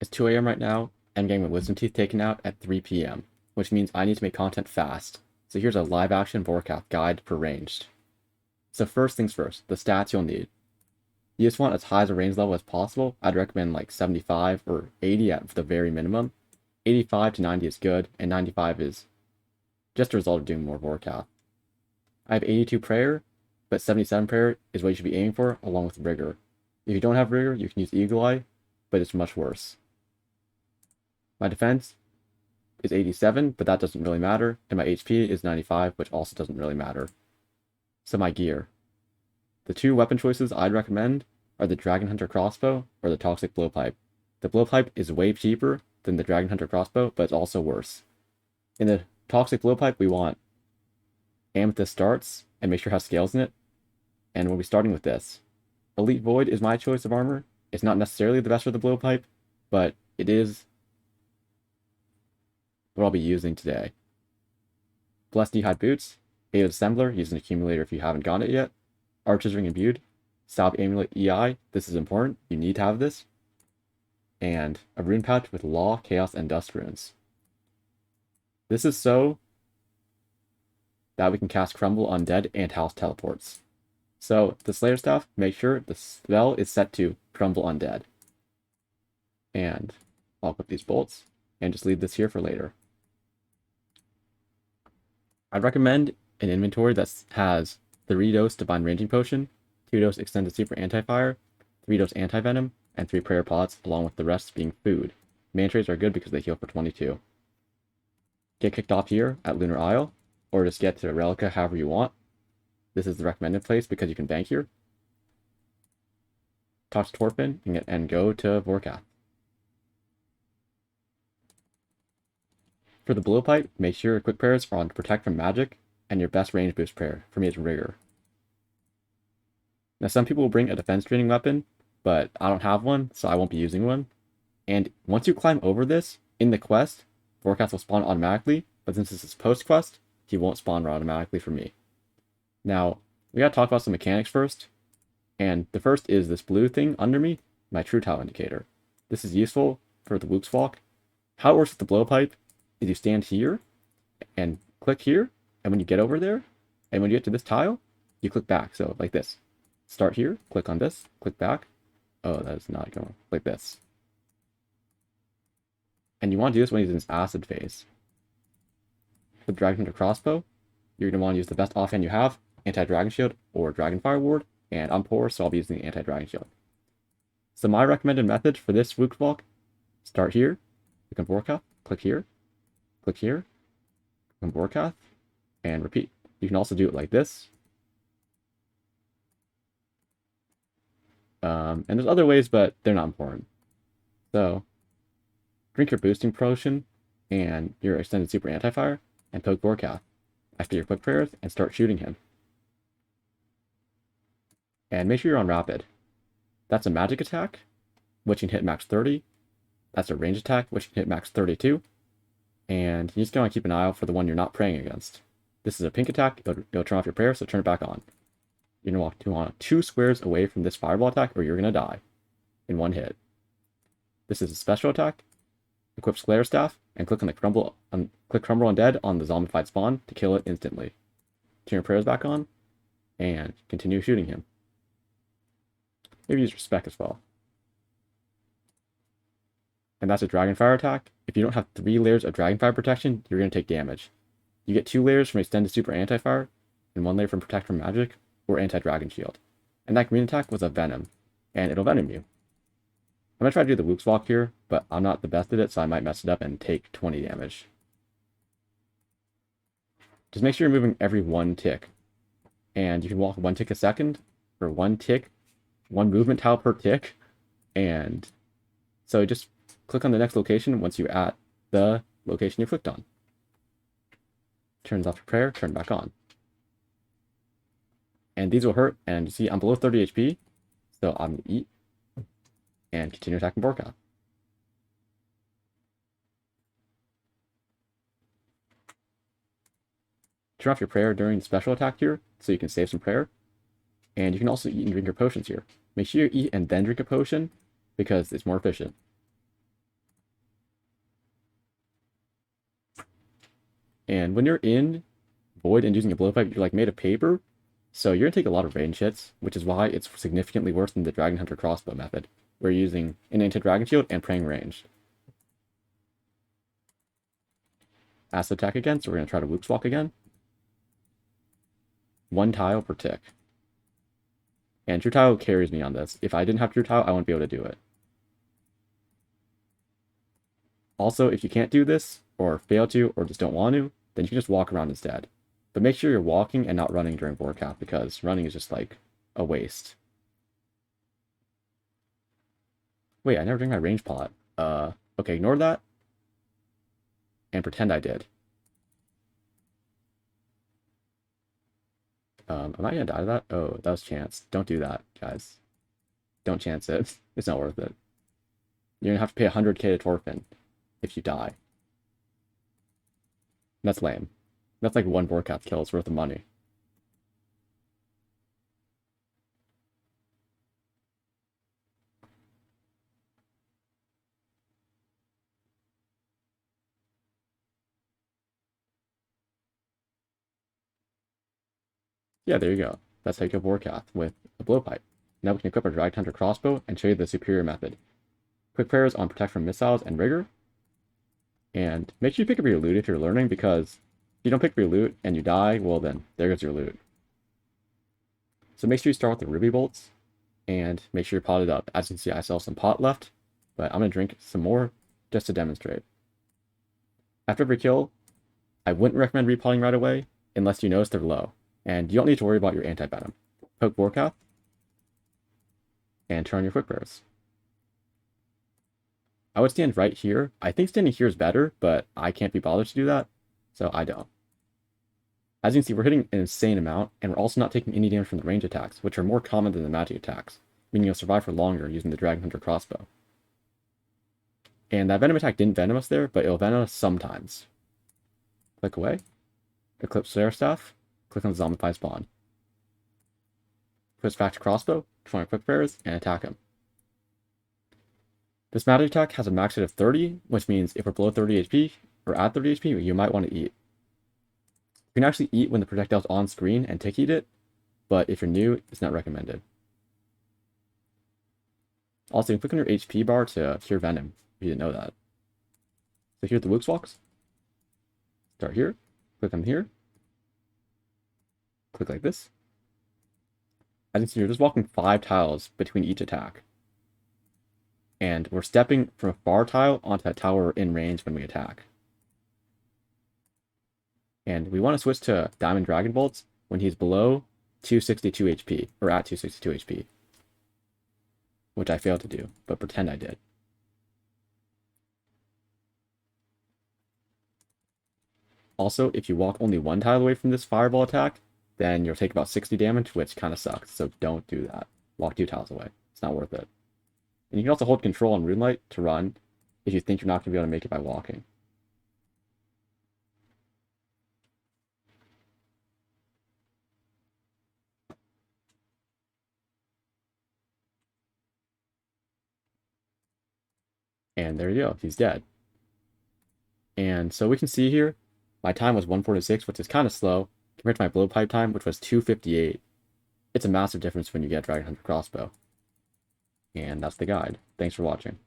It's 2 a.m. right now. I'm getting my wisdom teeth taken out at 3 p.m., which means I need to make content fast. So here's a live action Vorkath guide for ranged. So first things first, the stats you'll need. You just want as high as a range level as possible. I'd recommend like 75 or 80 at the very minimum. 85 to 90 is good, and 95 is just a result of doing more Vorkath. I have 82 prayer, but 77 prayer is what you should be aiming for, along with rigor. If you don't have rigor, you can use Eagle Eye, but it's much worse. My defense is 87, but that doesn't really matter, and my HP is 95, which also doesn't really matter. So my gear. The two weapon choices I'd recommend are the Dragon Hunter crossbow or the Toxic Blowpipe. The Blowpipe is way cheaper than the Dragon Hunter crossbow, but it's also worse. In the Toxic Blowpipe, we want Amethyst starts, and make sure it has scales in it, and we'll be starting with this. Elite Void is my choice of armor. It's not necessarily the best for the Blowpipe, but it is what I'll be using today. Blessed Knee-High Boots, Aid Assembler, use an accumulator if you haven't gotten it yet. Archer's Ring Imbued, Salve Amulet EI, this is important, you need to have this. And a rune pouch with Law, Chaos, and Dust runes. This is so that we can cast Crumble Undead and House Teleports. So, the Slayer Staff, make sure the spell is set to Crumble Undead. And I'll put these bolts, and just leave this here for later. I'd recommend an inventory that has 3-dose Divine Ranging Potion, 2-dose Extended Super Anti-Fire, 3-dose Anti-Venom, and 3 Prayer Pots, along with the rest being food. Mantras are good because they heal for 22. Get kicked off here at Lunar Isle, or just get to Relica however you want. This is the recommended place because you can bank here. Talk to Torfin and go to Vorkath. For the Blowpipe, make sure your quick prayers are on Protect from Magic, and your best range boost prayer. For me, it's Rigor. Now, some people will bring a defense draining weapon, but I don't have one, so I won't be using one. And once you climb over this, in the quest, Vorkath will spawn automatically, but since this is post-quest, he won't spawn automatically for me. Now, we gotta talk about some mechanics first, and the first is this blue thing under me, my True Tile indicator. This is useful for the Wook's Walk. How it works with the Blowpipe is you stand here, and click here, and when you get over there, and when you get to this tile, you click back, so like this. Start here, click on this, click back. Oh, that is not going like this. And you want to do this when he's in his acid phase. With Dragon Hunter Crossbow, you're going to want to use the best offhand you have, Anti-Dragon Shield or Dragonfire Ward, and I'm poor, so I'll be using the Anti-Dragon Shield. So my recommended method for this Wook's Walk, start here, click on Vorkath, click here, click here, click on Vorkath, and repeat. You can also do it like this. And there's other ways, but they're not important. So, drink your boosting potion and your extended super anti-fire, and poke Vorkath after your quick prayers and start shooting him. And make sure you're on rapid. That's a magic attack, which can hit max 30. That's a range attack, which can hit max 32. And you just want to keep an eye out for the one you're not praying against. This is a pink attack, it'll turn off your prayer, so turn it back on. You're going to want 2 squares away from this fireball attack, or you're going to die in 1 hit. This is a special attack. Equip Slayer Staff, and click on the Crumble Undead on the zombified spawn to kill it instantly. Turn your prayers back on, and continue shooting him. Maybe use Respect as well. And that's a Dragonfire attack. If you don't have 3 layers of Dragonfire protection, you're going to take damage. You get 2 layers from Extended Super Anti-Fire, and 1 layer from Protect from Magic, or Anti-Dragon Shield. And that green attack was a Venom, and it'll Venom you. I'm going to try to do the Wook's Walk here, but I'm not the best at it, so I might mess it up and take 20 damage. Just make sure you're moving every 1 tick. And you can walk 1 tick a second, or 1 movement tile per tick. And so just click on the next location once you're at the location you clicked on. Turns off your prayer, turn back on. And these will hurt, and you see I'm below 30 HP, so I'm going to eat and continue attacking Vorkath. Turn off your prayer during the special attack here, so you can save some prayer. And you can also eat and drink your potions here. Make sure you eat and then drink a potion, because it's more efficient. And when you're in Void and using a Blowpipe, you're like made of paper, so you're gonna take a lot of range hits, which is why it's significantly worse than the Dragon Hunter crossbow method. We're using an anti-dragon shield and praying range. Acid attack again, so we're gonna try to Whoops Walk again. 1 tile per tick. And True Tile carries me on this. If I didn't have True Tile, I wouldn't be able to do it. Also, if you can't do this, or fail to, or just don't want to, then you can just walk around instead. But make sure you're walking and not running during Vorkath, because running is just like a waste. Wait, I never drank my range pot. Okay, ignore that. And pretend I did. Am I gonna die to that? Oh, that was chance. Don't do that, guys. Don't chance it. It's not worth it. You're gonna have to pay 100k to Torfin if you die. That's lame. That's like 1 Vorkath kill. It's worth the money. Yeah, there you go. That's how you kill Vorkath with a Blowpipe. Now we can equip our Dragon Hunter crossbow and show you the superior method. Quick prayers on Protect from Missiles and Rigor. And make sure you pick up your loot if you're learning, because if you don't pick up your loot and you die, well then, there goes your loot. So make sure you start with the Ruby Bolts, and make sure you're potted up. As you can see, I still have some pot left, but I'm going to drink some more just to demonstrate. After every kill, I wouldn't recommend repotting right away, unless you notice they're low. And you don't need to worry about your anti-venom. Poke Vorkath, and turn on your quick prayers. I would stand right here. I think standing here is better, but I can't be bothered to do that, so I don't. As you can see, we're hitting an insane amount, and we're also not taking any damage from the range attacks, which are more common than the magic attacks, meaning you'll survive for longer using the Dragon Hunter crossbow. And that venom attack didn't venom us there, but it'll venom us sometimes. Click away. Eclipse Slayer Staff. Click on the Zombify spawn. Switch back to crossbow, turn on quick prayers, and attack him. This magic attack has a max hit of 30, which means if we're below 30 HP, or at 30 HP, you might want to eat. You can actually eat when the projectile's on screen and tick eat it, but if you're new, it's not recommended. Also, you can click on your HP bar to cure venom, if you didn't know that. So here's the Whoops Walks. Start here, click on here, click like this. As you can see, you're just walking 5 tiles between each attack. And we're stepping from a far tile onto that tower in range when we attack. And we want to switch to Diamond Dragon Bolts when he's below 262 HP, or at 262 HP. Which I failed to do, but pretend I did. Also, if you walk only 1 tile away from this fireball attack, then you'll take about 60 damage, which kind of sucks, so don't do that. Walk 2 tiles away. It's not worth it. And you can also hold control on Runelight to run if you think you're not going to be able to make it by walking. And there you go, he's dead. And so we can see here, my time was 146, which is kind of slow, compared to my Blowpipe time, which was 258. It's a massive difference when you get Dragon Hunter crossbow. And that's the guide. Thanks for watching.